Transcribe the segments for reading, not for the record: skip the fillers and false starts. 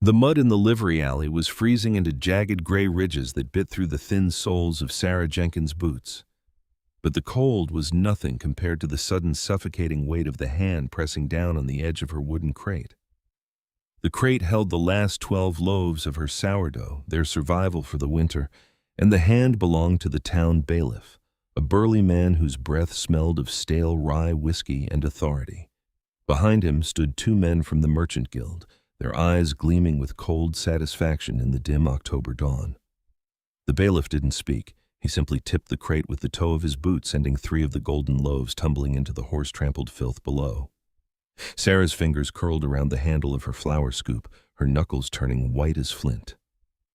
The mud in the livery alley was freezing into jagged gray ridges that bit through the thin soles of Sarah Jenkins' boots. But the cold was nothing compared to the sudden suffocating weight of the hand pressing down on the edge of her wooden crate. The crate held the last 12 loaves of her sourdough, their survival for the winter, and the hand belonged to the town bailiff, a burly man whose breath smelled of stale rye whiskey and authority. Behind him stood 2 men from the Merchant Guild, their eyes gleaming with cold satisfaction in the dim October dawn. The bailiff didn't speak. He simply tipped the crate with the toe of his boot, sending 3 of the golden loaves tumbling into the horse-trampled filth below. Sarah's fingers curled around the handle of her flour scoop, her knuckles turning white as flint.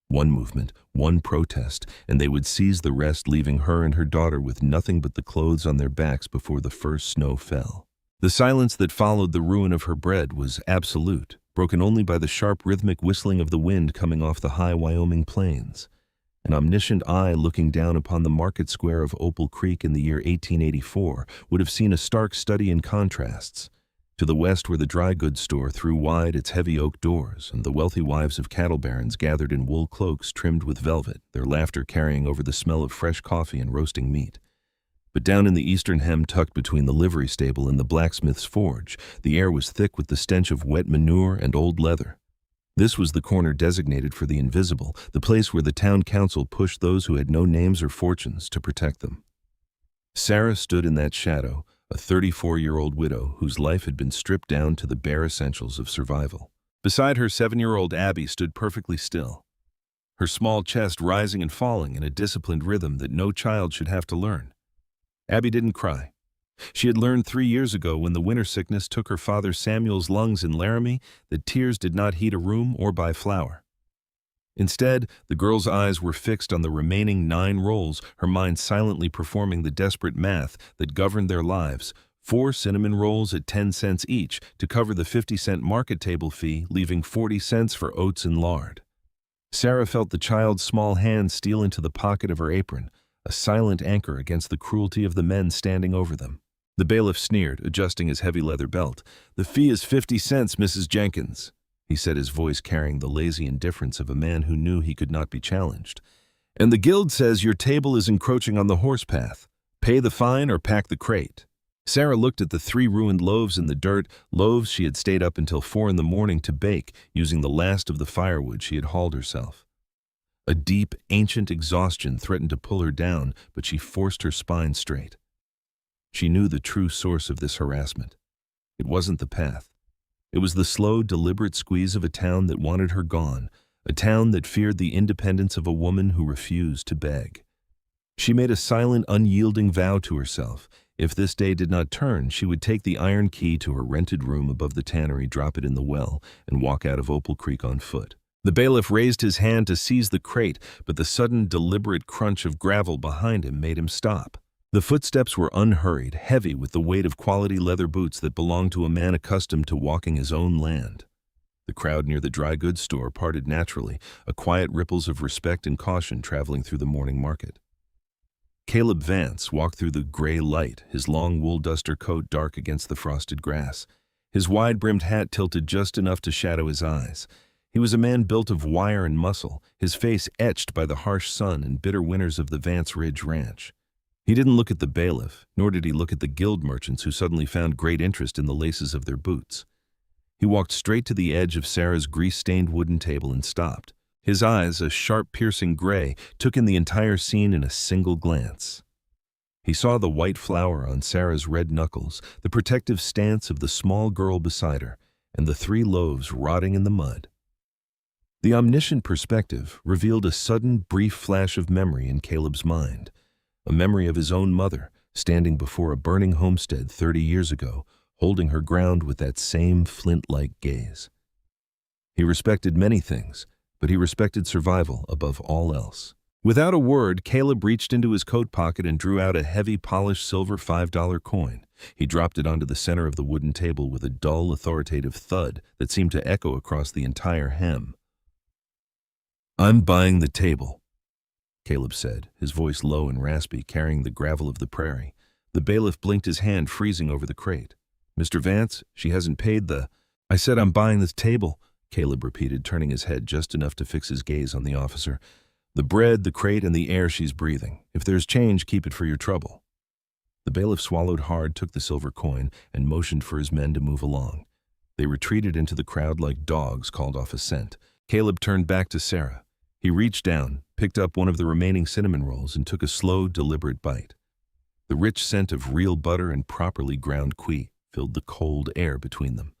One movement, one protest, and they would seize the rest, leaving her and her daughter with nothing but the clothes on their backs before the first snow fell. The silence that followed the ruin of her bread was absolute, broken only by the sharp rhythmic whistling of the wind coming off the high Wyoming plains. An omniscient eye looking down upon the market square of Opal Creek in the year 1884 would have seen a stark study in contrasts. To the west, where the dry goods store threw wide its heavy oak doors, and the wealthy wives of cattle barons gathered in wool cloaks trimmed with velvet, their laughter carrying over the smell of fresh coffee and roasting meat. But down in the eastern hem, tucked between the livery stable and the blacksmith's forge, the air was thick with the stench of wet manure and old leather. This was the corner designated for the invisible, the place where the town council pushed those who had no names or fortunes to protect them. Sarah stood in that shadow, a 34-year-old widow whose life had been stripped down to the bare essentials of survival. Beside her, 7-year-old Abby stood perfectly still, her small chest rising and falling in a disciplined rhythm that no child should have to learn. Abby didn't cry. She had learned 3 years ago, when the winter sickness took her father Samuel's lungs in Laramie, that tears did not heat a room or buy flour. Instead, the girl's eyes were fixed on the remaining 9 rolls, her mind silently performing the desperate math that governed their lives: 4 cinnamon rolls at 10 cents each to cover the 50-cent market table fee, leaving 40 cents for oats and lard. Sarah felt the child's small hand steal into the pocket of her apron, a silent anchor against the cruelty of the men standing over them. The bailiff sneered, adjusting his heavy leather belt. "The fee is 50 cents, Mrs. Jenkins," he said, his voice carrying the lazy indifference of a man who knew he could not be challenged. "And the guild says your table is encroaching on the horse path. Pay the fine or pack the crate." Sarah looked at the 3 ruined loaves in the dirt, loaves she had stayed up until 4 in the morning to bake, using the last of the firewood she had hauled herself. A deep, ancient exhaustion threatened to pull her down, but she forced her spine straight. She knew the true source of this harassment. It wasn't the path. It was the slow, deliberate squeeze of a town that wanted her gone, a town that feared the independence of a woman who refused to beg. She made a silent, unyielding vow to herself. If this day did not turn, she would take the iron key to her rented room above the tannery, drop it in the well, and walk out of Opal Creek on foot. The bailiff raised his hand to seize the crate, but the sudden, deliberate crunch of gravel behind him made him stop. The footsteps were unhurried, heavy with the weight of quality leather boots that belonged to a man accustomed to walking his own land. The crowd near the dry goods store parted naturally, a quiet ripples of respect and caution traveling through the morning market. Caleb Vance walked through the gray light, his long wool duster coat dark against the frosted grass. His wide-brimmed hat tilted just enough to shadow his eyes. He was a man built of wire and muscle, his face etched by the harsh sun and bitter winters of the Vance Ridge Ranch. He didn't look at the bailiff, nor did he look at the guild merchants who suddenly found great interest in the laces of their boots. He walked straight to the edge of Sarah's grease-stained wooden table and stopped. His eyes, a sharp, piercing gray, took in the entire scene in a single glance. He saw the white flour on Sarah's red knuckles, the protective stance of the small girl beside her, and the 3 loaves rotting in the mud. The omniscient perspective revealed a sudden, brief flash of memory in Caleb's mind. A memory of his own mother, standing before a burning homestead 30 years ago, holding her ground with that same flint-like gaze. He respected many things, but he respected survival above all else. Without a word, Caleb reached into his coat pocket and drew out a heavy, polished silver $5 coin. He dropped it onto the center of the wooden table with a dull, authoritative thud that seemed to echo across the entire hem. "I'm buying the table," Caleb said, his voice low and raspy, carrying the gravel of the prairie. The bailiff blinked his hand, freezing over the crate. "Mr. Vance, she hasn't paid the—" "I said I'm buying this table," Caleb repeated, turning his head just enough to fix his gaze on the officer. "The bread, the crate, and the air she's breathing. If there's change, keep it for your trouble." The bailiff swallowed hard, took the silver coin, and motioned for his men to move along. They retreated into the crowd like dogs called off a scent. Caleb turned back to Sarah. He reached down, picked up one of the remaining cinnamon rolls, and took a slow, deliberate bite. The rich scent of real butter and properly ground cuit filled the cold air between them.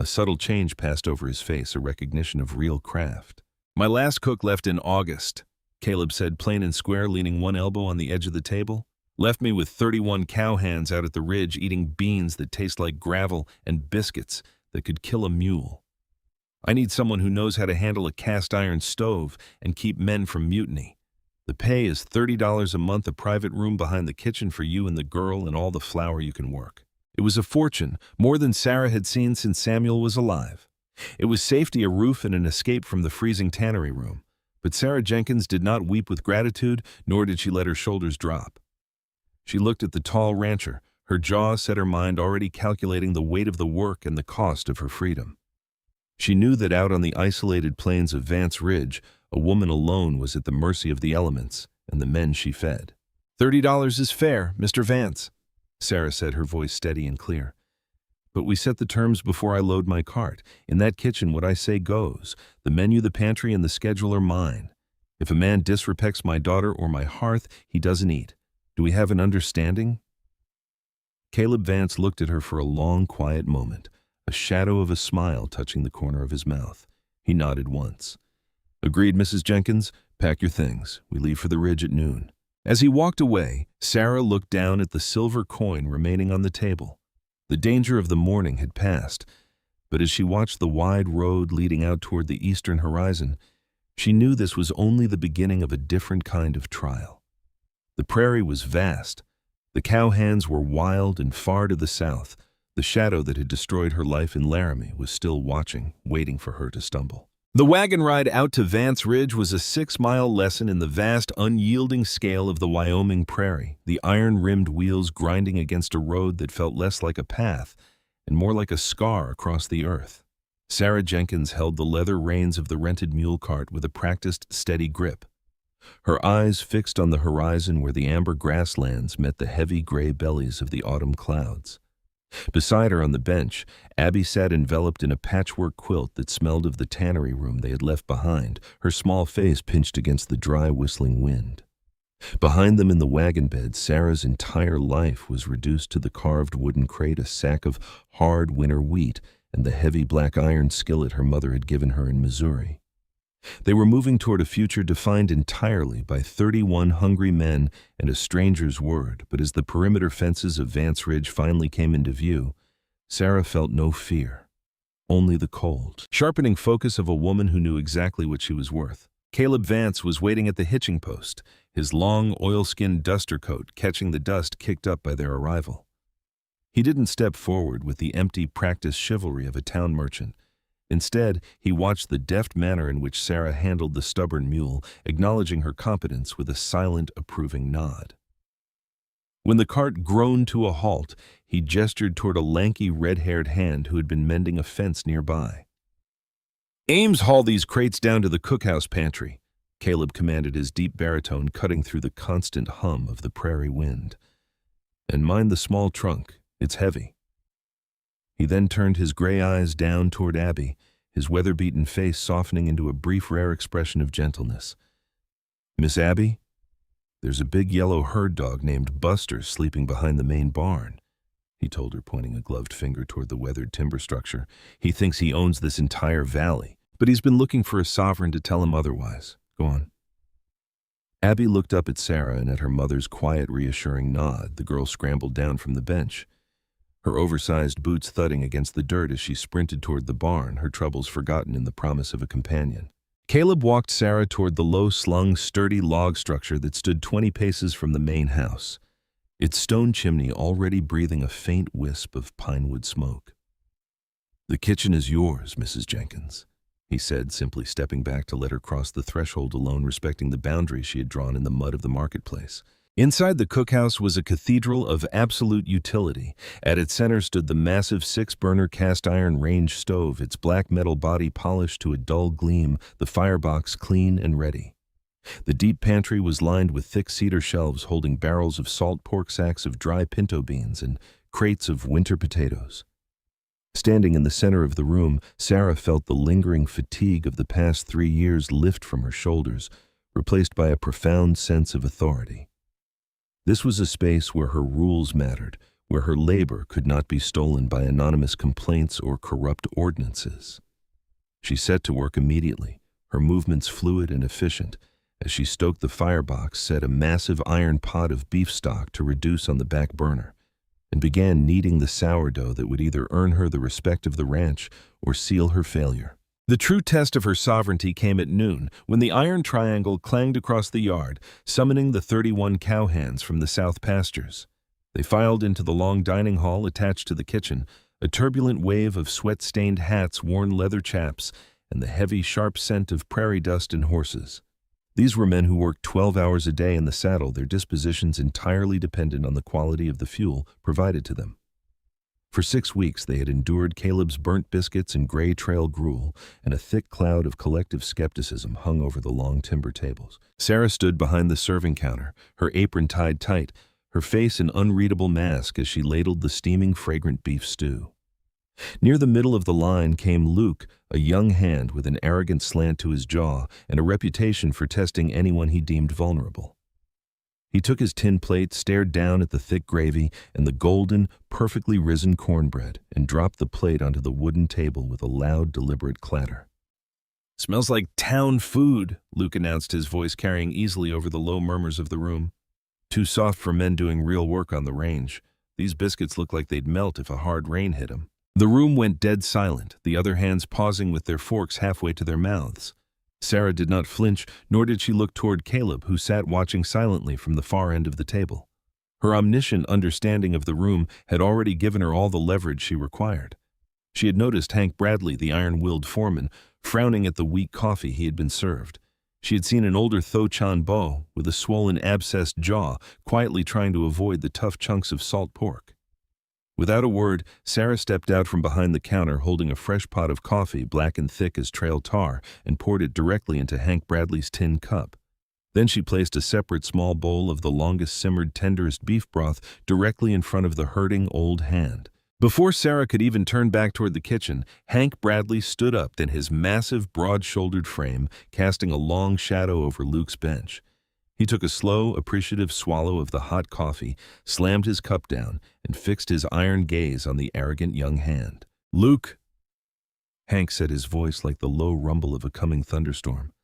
A subtle change passed over his face, a recognition of real craft. "My last cook left in August," Caleb said, plain and square, leaning one elbow on the edge of the table. "Left me with 31 cowhands out at the ridge eating beans that taste like gravel and biscuits that could kill a mule. I need someone who knows how to handle a cast-iron stove and keep men from mutiny. The pay is $30 a month, a private room behind the kitchen for you and the girl, and all the flour you can work." It was a fortune, more than Sarah had seen since Samuel was alive. It was safety, a roof, and an escape from the freezing tannery room. But Sarah Jenkins did not weep with gratitude, nor did she let her shoulders drop. She looked at the tall rancher, her jaw set, her mind already calculating the weight of the work and the cost of her freedom. She knew that out on the isolated plains of Vance Ridge, a woman alone was at the mercy of the elements and the men she fed. $30 is fair, Mr. Vance," Sarah said, her voice steady and clear. "But we set the terms before I load my cart. In that kitchen, what I say goes. The menu, the pantry, and the schedule are mine. If a man disrespects my daughter or my hearth, he doesn't eat. Do we have an understanding?" Caleb Vance looked at her for a long, quiet moment, a shadow of a smile touching the corner of his mouth. He nodded once. "Agreed, Mrs. Jenkins. Pack your things. We leave for the ridge at noon." As he walked away, Sarah looked down at the silver coin remaining on the table. The danger of the morning had passed, but as she watched the wide road leading out toward the eastern horizon, she knew this was only the beginning of a different kind of trial. The prairie was vast. The cowhands were wild, and far to the south, the shadow that had destroyed her life in Laramie was still watching, waiting for her to stumble. The wagon ride out to Vance Ridge was a 6-mile lesson in the vast, unyielding scale of the Wyoming prairie, the iron-rimmed wheels grinding against a road that felt less like a path and more like a scar across the earth. Sarah Jenkins held the leather reins of the rented mule cart with a practiced, steady grip, her eyes fixed on the horizon where the amber grasslands met the heavy gray bellies of the autumn clouds. Beside her on the bench, Abby sat enveloped in a patchwork quilt that smelled of the tannery room they had left behind, her small face pinched against the dry, whistling wind. Behind them in the wagon bed, Sarah's entire life was reduced to the carved wooden crate, a sack of hard winter wheat, and the heavy black iron skillet her mother had given her in Missouri. They were moving toward a future defined entirely by 31 hungry men and a stranger's word, but as the perimeter fences of Vance Ridge finally came into view, Sarah felt no fear, only the cold, sharpening focus of a woman who knew exactly what she was worth. Caleb Vance was waiting at the hitching post, his long oilskin duster coat catching the dust kicked up by their arrival. He didn't step forward with the empty, practiced chivalry of a town merchant. Instead, he watched the deft manner in which Sarah handled the stubborn mule, acknowledging her competence with a silent, approving nod. When the cart groaned to a halt, he gestured toward a lanky, red-haired hand who had been mending a fence nearby. "Ames, haul these crates down to the cookhouse pantry," Caleb commanded, his deep baritone cutting through the constant hum of the prairie wind. "And mind the small trunk, it's heavy." He then turned his gray eyes down toward Abby, his weather-beaten face softening into a brief, rare expression of gentleness. "Miss Abby, there's a big yellow herd dog named Buster sleeping behind the main barn," he told her, pointing a gloved finger toward the weathered timber structure. "He thinks he owns this entire valley, but he's been looking for a sovereign to tell him otherwise. Go on." Abby looked up at Sarah, and at her mother's quiet, reassuring nod, the girl scrambled down from the bench, her oversized boots thudding against the dirt as she sprinted toward the barn, her troubles forgotten in the promise of a companion. Caleb walked Sarah toward the low-slung, sturdy log structure that stood 20 paces from the main house, its stone chimney already breathing a faint wisp of pinewood smoke. "The kitchen is yours, Mrs. Jenkins," he said, simply stepping back to let her cross the threshold alone, respecting the boundary she had drawn in the mud of the marketplace. Inside the cookhouse was a cathedral of absolute utility. At its center stood the massive 6-burner cast-iron range stove, its black metal body polished to a dull gleam, the firebox clean and ready. The deep pantry was lined with thick cedar shelves holding barrels of salt pork, sacks of dry pinto beans, and crates of winter potatoes. Standing in the center of the room, Sarah felt the lingering fatigue of the past 3 years lift from her shoulders, replaced by a profound sense of authority. This was a space where her rules mattered, where her labor could not be stolen by anonymous complaints or corrupt ordinances. She set to work immediately, her movements fluid and efficient. As she stoked the firebox, set a massive iron pot of beef stock to reduce on the back burner, and began kneading the sourdough that would either earn her the respect of the ranch or seal her failure. The true test of her sovereignty came at noon, when the iron triangle clanged across the yard, summoning the 31 cowhands from the south pastures. They filed into the long dining hall attached to the kitchen, a turbulent wave of sweat-stained hats, worn leather chaps, and the heavy, sharp scent of prairie dust and horses. These were men who worked 12 hours a day in the saddle, their dispositions entirely dependent on the quality of the fuel provided to them. For 6 weeks they had endured Caleb's burnt biscuits and gray trail gruel, and a thick cloud of collective skepticism hung over the long timber tables. Sarah stood behind the serving counter, her apron tied tight, her face an unreadable mask as she ladled the steaming, fragrant beef stew. Near the middle of the line came Luke, a young hand with an arrogant slant to his jaw and a reputation for testing anyone he deemed vulnerable. He took his tin plate, stared down at the thick gravy and the golden, perfectly risen cornbread, and dropped the plate onto the wooden table with a loud, deliberate clatter. "Smells like town food," Luke announced, his voice carrying easily over the low murmurs of the room. "Too soft for men doing real work on the range. These biscuits look like they'd melt if a hard rain hit them." The room went dead silent, the other hands pausing with their forks halfway to their mouths. Sarah did not flinch, nor did she look toward Caleb, who sat watching silently from the far end of the table. Her omniscient understanding of the room had already given her all the leverage she required. She had noticed Hank Bradley, the iron-willed foreman, frowning at the weak coffee he had been served. She had seen an older Tho Chan Bo, with a swollen, abscessed jaw, quietly trying to avoid the tough chunks of salt pork. Without a word, Sarah stepped out from behind the counter holding a fresh pot of coffee, black and thick as trail tar, and poured it directly into Hank Bradley's tin cup. Then she placed a separate small bowl of the longest simmered, tenderest beef broth directly in front of the hurting old hand. Before Sarah could even turn back toward the kitchen, Hank Bradley stood up, then his massive, broad-shouldered frame casting a long shadow over Luke's bench. He took a slow, appreciative swallow of the hot coffee, slammed his cup down, and fixed his iron gaze on the arrogant young hand. "Luke," Hank said, his voice like the low rumble of a coming thunderstorm.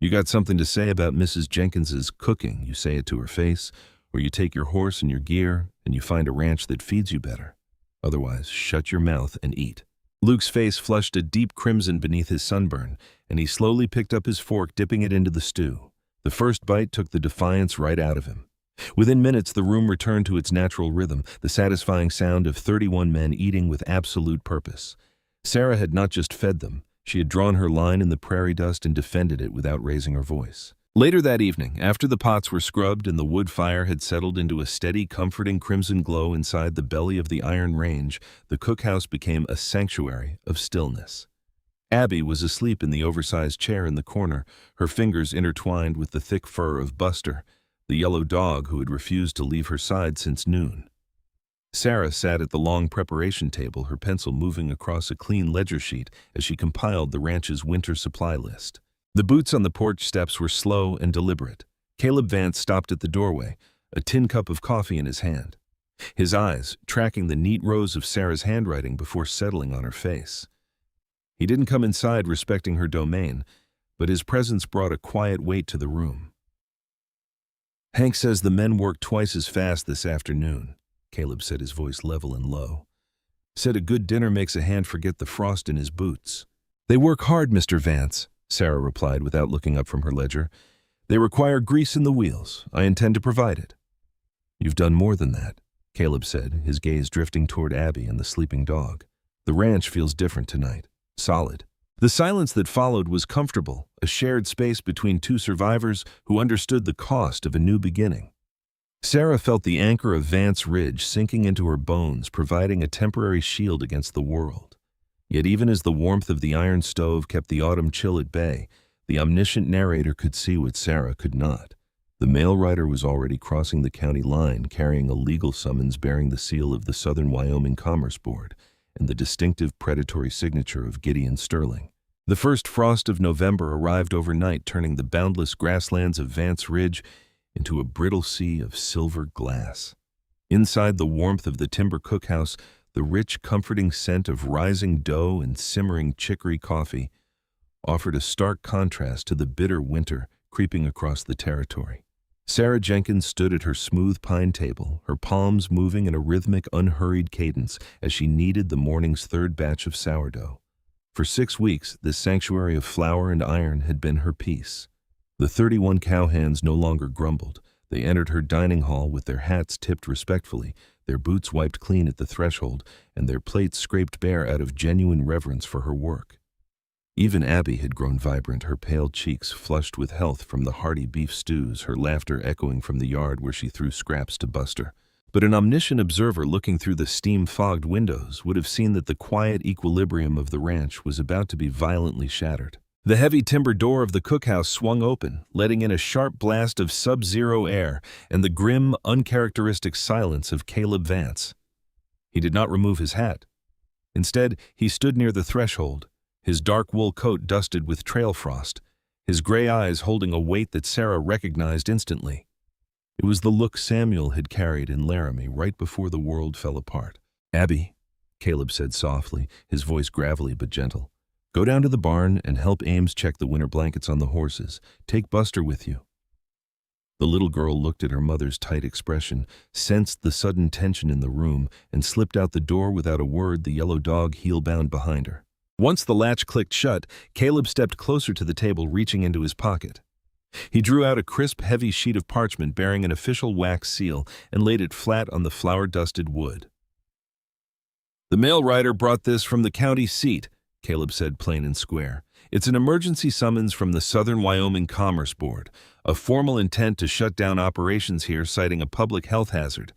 "You got something to say about Mrs. Jenkins's cooking. You say it to her face, or you take your horse and your gear, and you find a ranch that feeds you better. Otherwise, shut your mouth and eat." Luke's face flushed a deep crimson beneath his sunburn, and he slowly picked up his fork, dipping it into the stew. The first bite took the defiance right out of him. Within minutes, the room returned to its natural rhythm, the satisfying sound of 31 men eating with absolute purpose. Sarah had not just fed them, she had drawn her line in the prairie dust and defended it without raising her voice. Later that evening, after the pots were scrubbed and the wood fire had settled into a steady, comforting crimson glow inside the belly of the iron range, the cookhouse became a sanctuary of stillness. Abby was asleep in the oversized chair in the corner, her fingers intertwined with the thick fur of Buster, the yellow dog who had refused to leave her side since noon. Sarah sat at the long preparation table, her pencil moving across a clean ledger sheet as she compiled the ranch's winter supply list. The boots on the porch steps were slow and deliberate. Caleb Vance stopped at the doorway, a tin cup of coffee in his hand, his eyes tracking the neat rows of Sarah's handwriting before settling on her face. He didn't come inside respecting her domain, but his presence brought a quiet weight to the room. "Hank says the men worked twice as fast this afternoon," Caleb said, his voice level and low. "Said a good dinner makes a hand forget the frost in his boots." "They work hard, Mr. Vance," Sarah replied without looking up from her ledger. "They require grease in the wheels. I intend to provide it." "You've done more than that," Caleb said, his gaze drifting toward Abby and the sleeping dog. "The ranch feels different tonight. Solid." The silence that followed was comfortable, a shared space between two survivors who understood the cost of a new beginning. Sarah felt the anchor of Vance Ridge sinking into her bones, providing a temporary shield against the world. Yet even as the warmth of the iron stove kept the autumn chill at bay, the omniscient narrator could see what Sarah could not. The mail rider was already crossing the county line, carrying a legal summons bearing the seal of the Southern Wyoming Commerce Board and the distinctive predatory signature of Gideon Sterling. The first frost of November arrived overnight, turning the boundless grasslands of Vance Ridge into a brittle sea of silver glass. Inside the warmth of the timber cookhouse, the rich, comforting scent of rising dough and simmering chicory coffee offered a stark contrast to the bitter winter creeping across the territory. Sarah Jenkins stood at her smooth pine table, her palms moving in a rhythmic, unhurried cadence as she kneaded the morning's third batch of sourdough. For 6 weeks, this sanctuary of flour and iron had been her peace. The 31 cowhands no longer grumbled. They entered her dining hall with their hats tipped respectfully, their boots wiped clean at the threshold, and their plates scraped bare out of genuine reverence for her work. Even Abby had grown vibrant, her pale cheeks flushed with health from the hearty beef stews, her laughter echoing from the yard where she threw scraps to Buster. But an omniscient observer looking through the steam-fogged windows would have seen that the quiet equilibrium of the ranch was about to be violently shattered. The heavy timber door of the cookhouse swung open, letting in a sharp blast of sub-zero air and the grim, uncharacteristic silence of Caleb Vance. He did not remove his hat. Instead, he stood near the threshold, his dark wool coat dusted with trail frost, his gray eyes holding a weight that Sarah recognized instantly. It was the look Samuel had carried in Laramie right before the world fell apart. "Abby," Caleb said softly, his voice gravelly but gentle, "go down to the barn and help Ames check the winter blankets on the horses. Take Buster with you." The little girl looked at her mother's tight expression, sensed the sudden tension in the room, and slipped out the door without a word, the yellow dog heel-bound behind her. Once the latch clicked shut, Caleb stepped closer to the table, reaching into his pocket. He drew out a crisp, heavy sheet of parchment bearing an official wax seal and laid it flat on the flour-dusted wood. "The mail rider brought this from the county seat," Caleb said plain and square. "It's an emergency summons from the Southern Wyoming Commerce Board, a formal intent to shut down operations here citing a public health hazard.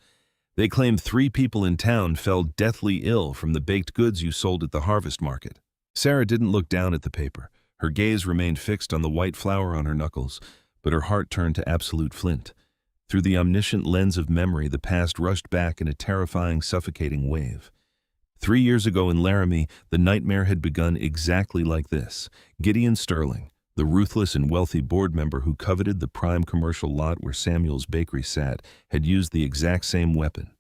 They claim 3 people in town fell deathly ill from the baked goods you sold at the harvest market." Sarah didn't look down at the paper. Her gaze remained fixed on the white flour on her knuckles, but her heart turned to absolute flint. Through the omniscient lens of memory, the past rushed back in a terrifying, suffocating wave. 3 years ago in Laramie, the nightmare had begun exactly like this. Gideon Sterling, the ruthless and wealthy board member who coveted the prime commercial lot where Samuel's bakery sat, had used the exact same weapon.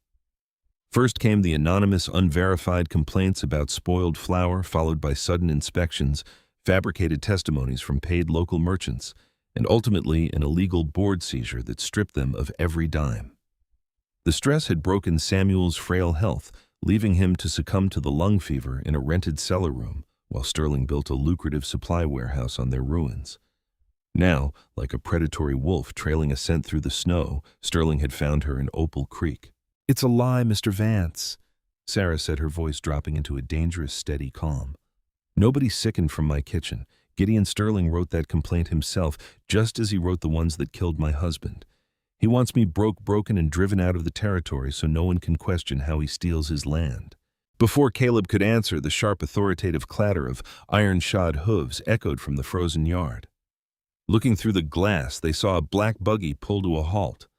First came the anonymous, unverified complaints about spoiled flour, followed by sudden inspections, fabricated testimonies from paid local merchants, and ultimately an illegal board seizure that stripped them of every dime. The stress had broken Samuel's frail health, leaving him to succumb to the lung fever in a rented cellar room, while Sterling built a lucrative supply warehouse on their ruins. Now, like a predatory wolf trailing a scent through the snow, Sterling had found her in Opal Creek. "It's a lie, Mr. Vance," Sarah said, her voice dropping into a dangerous, steady calm. "Nobody sickened from my kitchen. Gideon Sterling wrote that complaint himself, just as he wrote the ones that killed my husband. He wants me broken and driven out of the territory so no one can question how he steals his land." Before Caleb could answer, the sharp, authoritative clatter of iron-shod hooves echoed from the frozen yard. Looking through the glass, they saw a black buggy pull to a halt.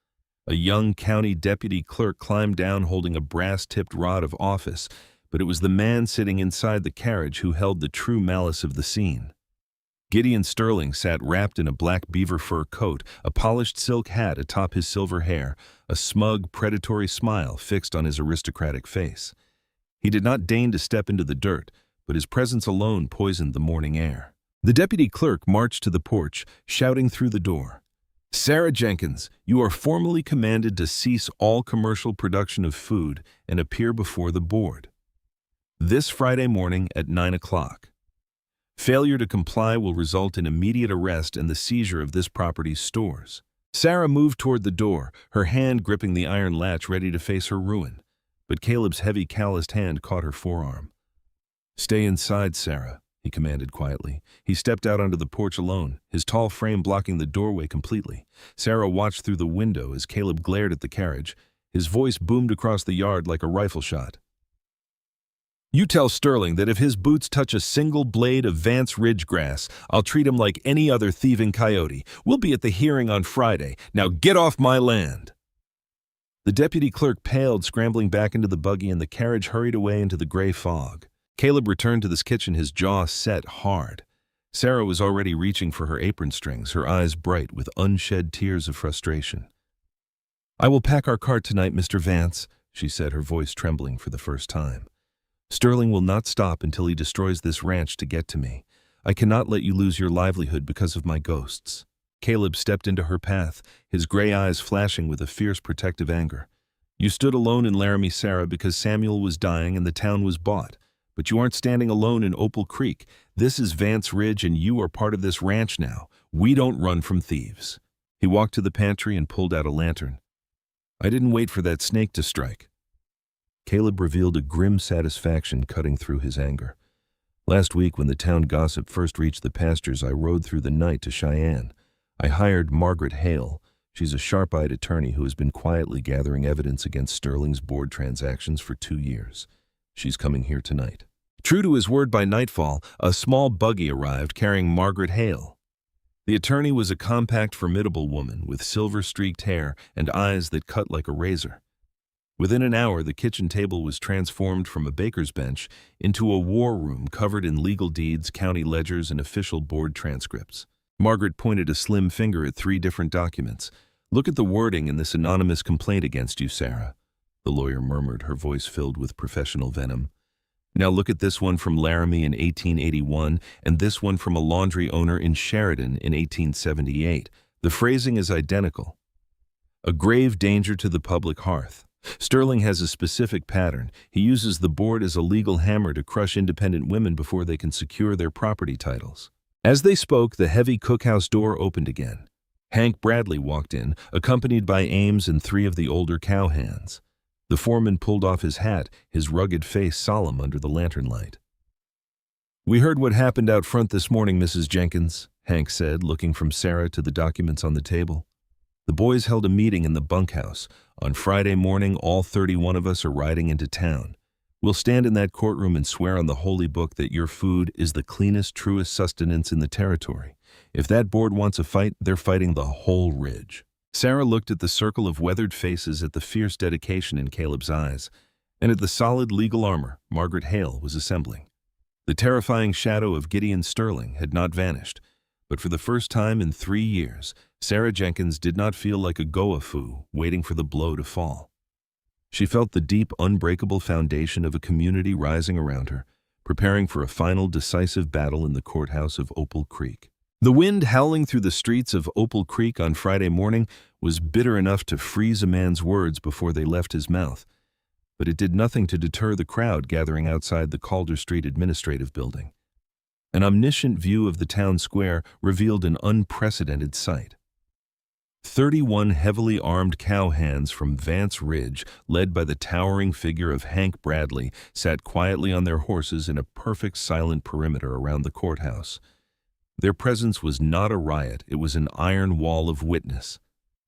A young county deputy clerk climbed down holding a brass-tipped rod of office, but it was the man sitting inside the carriage who held the true malice of the scene. Gideon Sterling sat wrapped in a black beaver fur coat, a polished silk hat atop his silver hair, a smug, predatory smile fixed on his aristocratic face. He did not deign to step into the dirt, but his presence alone poisoned the morning air. The deputy clerk marched to the porch, shouting through the door, "Sarah Jenkins, you are formally commanded to cease all commercial production of food and appear before the board this Friday morning at 9 o'clock. Failure to comply will result in immediate arrest and the seizure of this property's stores." Sarah moved toward the door, her hand gripping the iron latch ready to face her ruin, but Caleb's heavy, calloused hand caught her forearm. "Stay inside, Sarah," he commanded quietly. He stepped out onto the porch alone, his tall frame blocking the doorway completely. Sarah watched through the window as Caleb glared at the carriage. His voice boomed across the yard like a rifle shot. "You tell Sterling that if his boots touch a single blade of Vance Ridge grass, I'll treat him like any other thieving coyote. We'll be at the hearing on Friday. Now get off my land!" The deputy clerk paled, scrambling back into the buggy, and the carriage hurried away into the gray fog. Caleb returned to this kitchen, his jaw set hard. Sarah was already reaching for her apron strings, her eyes bright with unshed tears of frustration. "I will pack our cart tonight, Mr. Vance," she said, her voice trembling for the first time. "Sterling will not stop until he destroys this ranch to get to me. I cannot let you lose your livelihood because of my ghosts." Caleb stepped into her path, his gray eyes flashing with a fierce protective anger. "You stood alone in Laramie, Sarah, because Samuel was dying and the town was bought. But you aren't standing alone in Opal Creek. This is Vance Ridge and you are part of this ranch now. We don't run from thieves." He walked to the pantry and pulled out a lantern. "I didn't wait for that snake to strike." Caleb revealed a grim satisfaction cutting through his anger. "Last week when the town gossip first reached the pastures, I rode through the night to Cheyenne. I hired Margaret Hale. She's a sharp-eyed attorney who has been quietly gathering evidence against Sterling's board transactions for 2 years. She's coming here tonight." True to his word, by nightfall, a small buggy arrived carrying Margaret Hale. The attorney was a compact, formidable woman with silver-streaked hair and eyes that cut like a razor. Within an hour, the kitchen table was transformed from a baker's bench into a war room covered in legal deeds, county ledgers, and official board transcripts. Margaret pointed a slim finger at 3 different documents. "Look at the wording in this anonymous complaint against you, Sarah," the lawyer murmured, her voice filled with professional venom. "Now look at this one from Laramie in 1881 and this one from a laundry owner in Sheridan in 1878. The phrasing is identical. A grave danger to the public hearth. Sterling has a specific pattern. He uses the board as a legal hammer to crush independent women before they can secure their property titles." As they spoke, the heavy cookhouse door opened again. Hank Bradley walked in, accompanied by Ames and 3 of the older cowhands. The foreman pulled off his hat, his rugged face solemn under the lantern light. "We heard what happened out front this morning, Mrs. Jenkins," Hank said, looking from Sarah to the documents on the table. "The boys held a meeting in the bunkhouse. On Friday morning, all 31 of us are riding into town. We'll stand in that courtroom and swear on the holy book that your food is the cleanest, truest sustenance in the territory. If that board wants a fight, they're fighting the whole ridge." Sarah looked at the circle of weathered faces, at the fierce dedication in Caleb's eyes, and at the solid legal armor Margaret Hale was assembling. The terrifying shadow of Gideon Sterling had not vanished, but for the first time in 3 years, Sarah Jenkins did not feel like a goa-foo waiting for the blow to fall. She felt the deep, unbreakable foundation of a community rising around her, preparing for a final decisive battle in the courthouse of Opal Creek. The wind howling through the streets of Opal Creek on Friday morning was bitter enough to freeze a man's words before they left his mouth, but it did nothing to deter the crowd gathering outside the Calder Street Administrative Building. An omniscient view of the town square revealed an unprecedented sight. 31 heavily armed cowhands from Vance Ridge, led by the towering figure of Hank Bradley, sat quietly on their horses in a perfect silent perimeter around the courthouse. Their presence was not a riot, it was an iron wall of witness.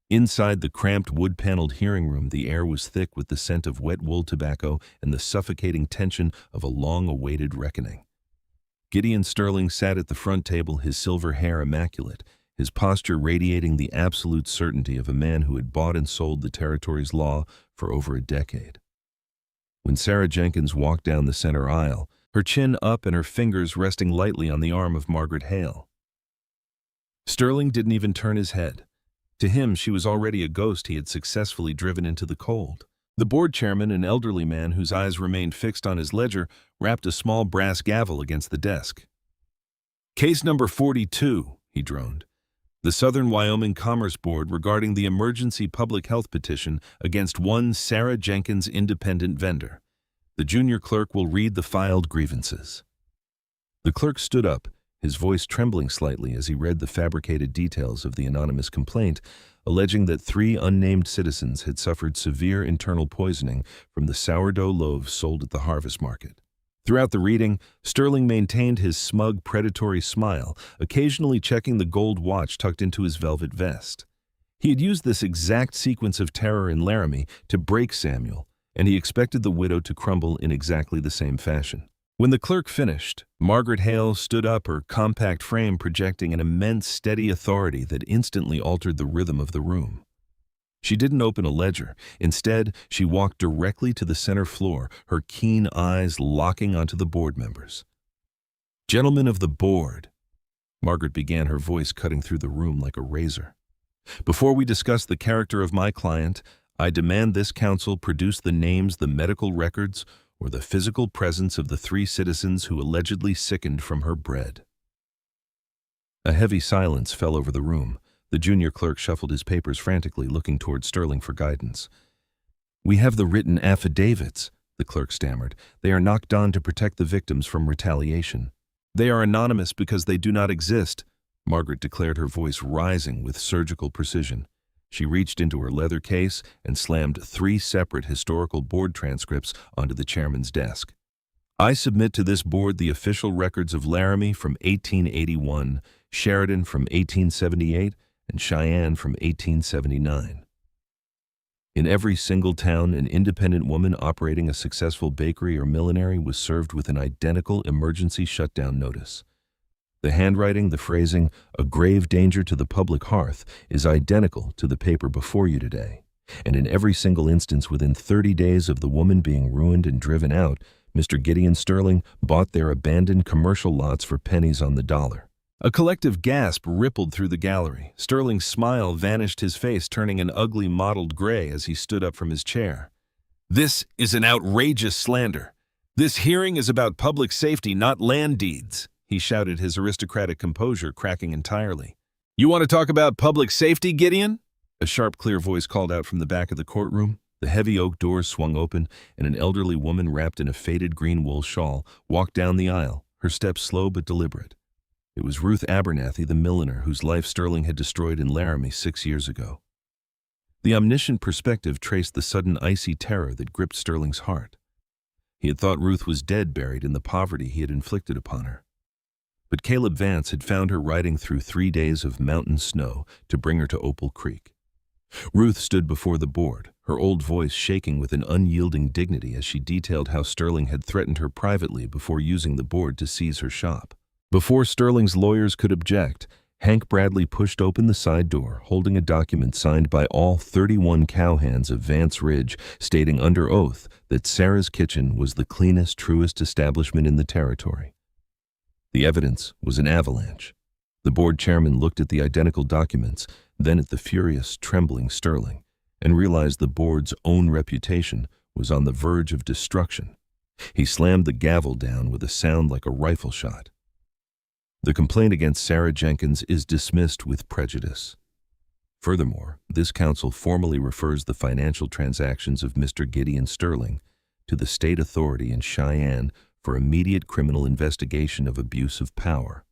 Inside the cramped wood-paneled hearing room, the air was thick with the scent of wet wool tobacco and the suffocating tension of a long-awaited reckoning. Gideon Sterling sat at the front table, his silver hair immaculate, his posture radiating the absolute certainty of a man who had bought and sold the territory's law for over a decade. When Sarah Jenkins walked down the center aisle, her chin up and her fingers resting lightly on the arm of Margaret Hale, Sterling didn't even turn his head. To him, she was already a ghost he had successfully driven into the cold. The board chairman, an elderly man whose eyes remained fixed on his ledger, rapped a small brass gavel against the desk. "Case number 42, he droned. "The Southern Wyoming Commerce Board regarding the emergency public health petition against one Sarah Jenkins independent vendor. The junior clerk will read the filed grievances." The clerk stood up, his voice trembling slightly as he read the fabricated details of the anonymous complaint, alleging that 3 unnamed citizens had suffered severe internal poisoning from the sourdough loaves sold at the harvest market. Throughout the reading, Sterling maintained his smug, predatory smile, occasionally checking the gold watch tucked into his velvet vest. He had used this exact sequence of terror in Laramie to break Samuel, and he expected the widow to crumble in exactly the same fashion. When the clerk finished, Margaret Hale stood up, her compact frame projecting an immense, steady authority that instantly altered the rhythm of the room. She didn't open a ledger. Instead, she walked directly to the center floor, her keen eyes locking onto the board members. "Gentlemen of the board," Margaret began, her voice cutting through the room like a razor. "Before we discuss the character of my client, I demand this council produce the names, the medical records, or the physical presence of the 3 citizens who allegedly sickened from her bread." A heavy silence fell over the room. The junior clerk shuffled his papers frantically, looking toward Sterling for guidance. "We have the written affidavits," the clerk stammered. "They are knocked on to protect the victims from retaliation." "They are anonymous because they do not exist," Margaret declared, her voice rising with surgical precision. She reached into her leather case and slammed 3 separate historical board transcripts onto the chairman's desk. "I submit to this board the official records of Laramie from 1881, Sheridan from 1878, and Cheyenne from 1879. In every single town, an independent woman operating a successful bakery or millinery was served with an identical emergency shutdown notice. The handwriting, the phrasing, 'a grave danger to the public hearth,' is identical to the paper before you today. And in every single instance within 30 days of the woman being ruined and driven out, Mr. Gideon Sterling bought their abandoned commercial lots for pennies on the dollar." A collective gasp rippled through the gallery. Sterling's smile vanished, his face turning an ugly mottled gray as he stood up from his chair. "This is an outrageous slander. This hearing is about public safety, not land deeds," he shouted, his aristocratic composure cracking entirely. "You want to talk about public safety, Gideon?" A sharp, clear voice called out from the back of the courtroom. The heavy oak doors swung open, and an elderly woman wrapped in a faded green wool shawl walked down the aisle, her steps slow but deliberate. It was Ruth Abernathy, the milliner, whose life Sterling had destroyed in Laramie 6 years ago. The omniscient perspective traced the sudden icy terror that gripped Sterling's heart. He had thought Ruth was dead, buried in the poverty he had inflicted upon her. But Caleb Vance had found her riding through 3 days of mountain snow to bring her to Opal Creek. Ruth stood before the board, her old voice shaking with an unyielding dignity as she detailed how Sterling had threatened her privately before using the board to seize her shop. Before Sterling's lawyers could object, Hank Bradley pushed open the side door, holding a document signed by all 31 cowhands of Vance Ridge, stating under oath that Sarah's Kitchen was the cleanest, truest establishment in the territory. The evidence was an avalanche. The board chairman looked at the identical documents, then at the furious, trembling Sterling, and realized the board's own reputation was on the verge of destruction. He slammed the gavel down with a sound like a rifle shot. "The complaint against Sarah Jenkins is dismissed with prejudice. Furthermore, this council formally refers the financial transactions of Mr. Gideon Sterling to the state authority in Cheyenne for immediate criminal investigation of abuse of power."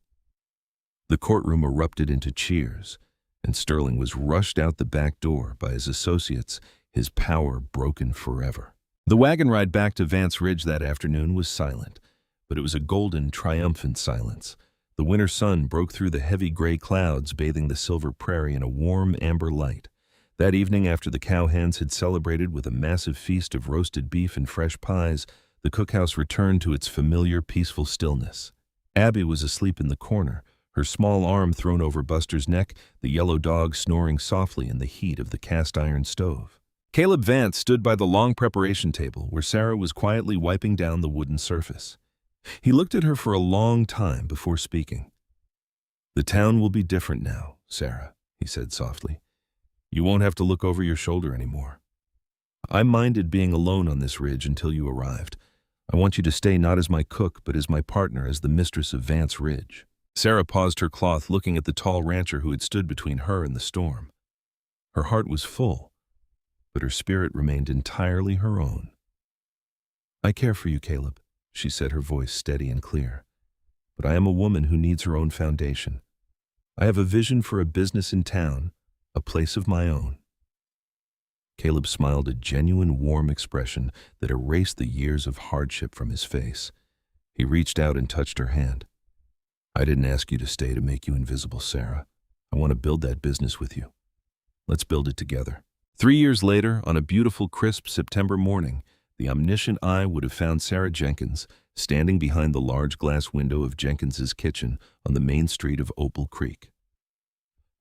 The courtroom erupted into cheers, and Sterling was rushed out the back door by his associates, his power broken forever. The wagon ride back to Vance Ridge that afternoon was silent, but it was a golden, triumphant silence. The winter sun broke through the heavy gray clouds, bathing the silver prairie in a warm amber light. That evening, after the cowhands had celebrated with a massive feast of roasted beef and fresh pies, the cookhouse returned to its familiar, peaceful stillness. Abby was asleep in the corner, her small arm thrown over Buster's neck, the yellow dog snoring softly in the heat of the cast-iron stove. Caleb Vance stood by the long preparation table where Sarah was quietly wiping down the wooden surface. He looked at her for a long time before speaking. "The town will be different now, Sarah," he said softly. "You won't have to look over your shoulder anymore. I minded being alone on this ridge until you arrived. I want you to stay not as my cook, but as my partner, as the mistress of Vance Ridge." Sarah paused her cloth, looking at the tall rancher who had stood between her and the storm. Her heart was full, but her spirit remained entirely her own. "I care for you, Caleb," she said, her voice steady and clear. "But I am a woman who needs her own foundation. I have a vision for a business in town, a place of my own." Caleb smiled, a genuine, warm expression that erased the years of hardship from his face. He reached out and touched her hand. I didn't ask you to stay to make you invisible, Sarah. I want to build that business with you. Let's build it together. 3 years later, on a beautiful, crisp September morning, the omniscient eye would have found Sarah Jenkins standing behind the large glass window of Jenkins's kitchen on the main street of Opal Creek.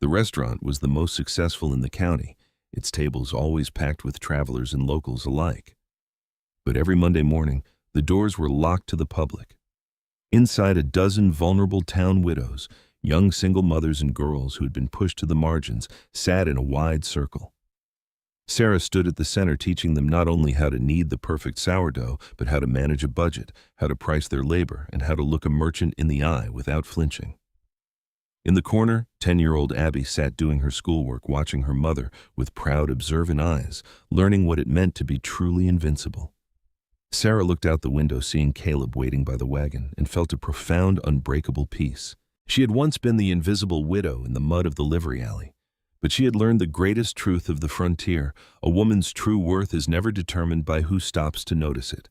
The restaurant was the most successful in the county, its tables always packed with travelers and locals alike. But every Monday morning, the doors were locked to the public. Inside, a dozen vulnerable town widows, young single mothers and girls who had been pushed to the margins, sat in a wide circle. Sarah stood at the center, teaching them not only how to knead the perfect sourdough, but how to manage a budget, how to price their labor, and how to look a merchant in the eye without flinching. In the corner, 10-year-old Abby sat doing her schoolwork, watching her mother with proud, observant eyes, learning what it meant to be truly invincible. Sarah looked out the window, seeing Caleb waiting by the wagon, and felt a profound, unbreakable peace. She had once been the invisible widow in the mud of the livery alley, but she had learned the greatest truth of the frontier: a woman's true worth is never determined by who stops to notice it.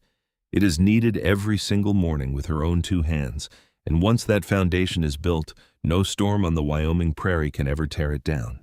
It is kneaded every single morning with her own 2 hands, and once that foundation is built, no storm on the Wyoming prairie can ever tear it down.